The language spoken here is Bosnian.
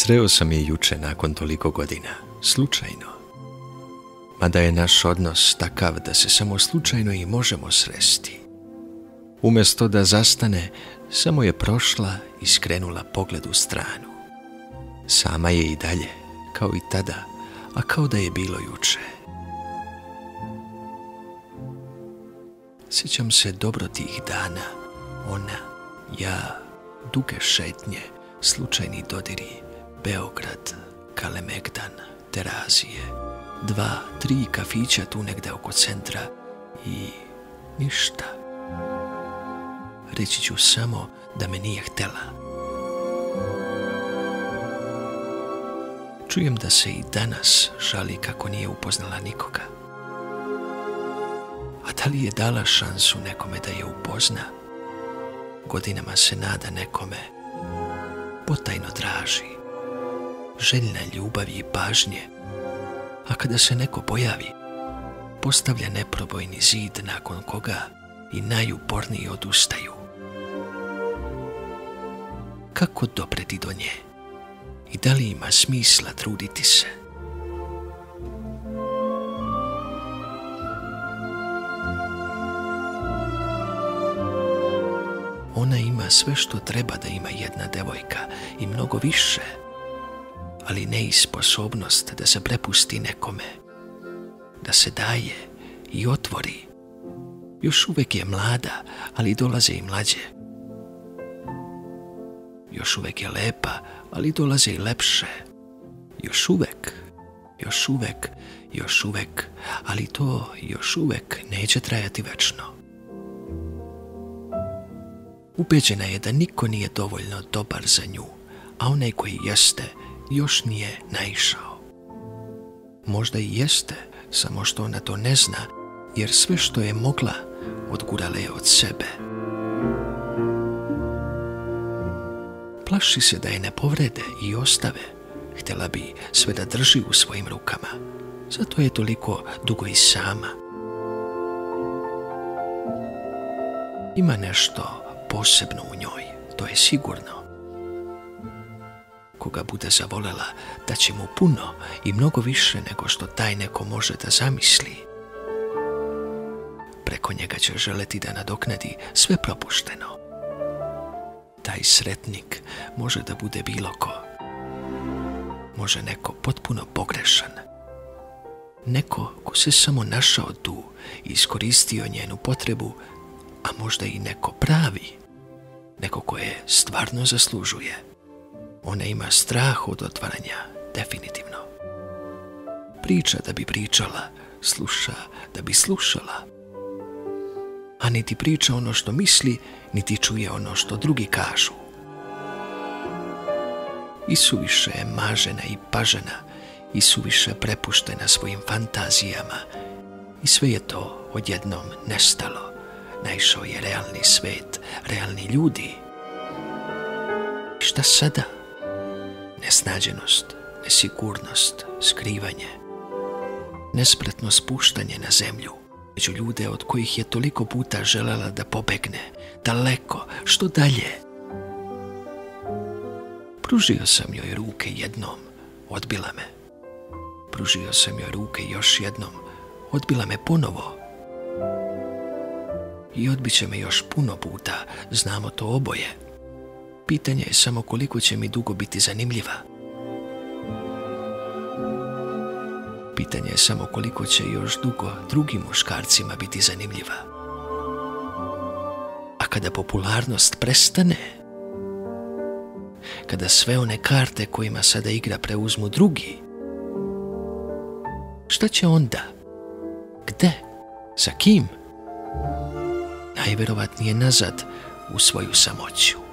Sreo sam je juče nakon toliko godina, slučajno. Mada je naš odnos takav da se samo slučajno i možemo sresti. Umjesto da zastane, samo je prošla i skrenula pogled u stranu. Sama je i dalje, kao i tada, a kao da je bilo juče. Sjećam se dobro tih dana, ona, ja, duge šetnje, slučajni dodiri, Beograd, Kalemegdan, Terazije, 2, 3 kafića tu negde oko centra i ništa. Reći ću samo da me nije htela. Čujem da se i danas žali kako nije upoznala nikoga. A da li je dala šansu nekome da je upozna? Godinama se nada nekome, potajno traži, željna ljubavi i pažnje, a kada se neko pojavi, postavlja neprobojni zid nakon koga i najuporniji odustaju. Kako dopreti do nje? I da li ima smisla truditi se? Ona ima sve što treba da ima jedna devojka i mnogo više, ali ne i sposobnost da se prepusti nekome, da se daje i otvori. Još uvek je mlada, ali dolaze i mlađe. Još uvek je lepa, ali dolaze i lepše. Još uvek, ali to još uvek neće trajati večno. Ubeđena je da niko nije dovoljno dobar za nju, a onaj koji jeste još nije naišao. Možda i jeste, samo što ona to ne zna, jer sve što je mogla odgurala je od sebe. Plaši se da je ne povrede i ostave. Htjela bi sve da drži u svojim rukama. Zato je toliko dugo i sama. Ima nešto posebno u njoj, to je sigurno. Koga bude zavolela, da će mu puno i mnogo više nego što taj neko može da zamisli. Preko njega će želeti da nadoknadi sve propušteno. Taj sretnik može da bude bilo ko. Može neko potpuno pogrešan. Neko ko se samo našao tu i iskoristio njenu potrebu, a možda i neko pravi. Neko koje stvarno zaslužuje. Ona ima strah od otvaranja, definitivno. Priča da bi pričala, sluša da bi slušala. A niti priča ono što misli, niti čuje ono što drugi kažu. Isuviše je mažena i pažena, isuviše prepuštena svojim fantazijama i sve je to odjednom nestalo. Naišao je realni svet, realni ljudi. Šta sada? Nesnađenost, nesigurnost, skrivanje, nespretno spuštanje na zemlju, među ljude od kojih je toliko puta želela da pobegne, daleko, što dalje. Pružio sam joj ruke jednom, odbila me. Pružio sam joj ruke još jednom, odbila me ponovo. I odbit će me još puno puta, znamo to oboje. Pitanje je samo koliko će mi dugo biti zanimljiva. Pitanje je samo koliko će još dugo drugim muškarcima biti zanimljiva. A kada popularnost prestane, kada sve one karte kojima sada igra preuzmu drugi, šta će onda? Gde? Sa kim? Najverovatnije nazad u svoju samoću.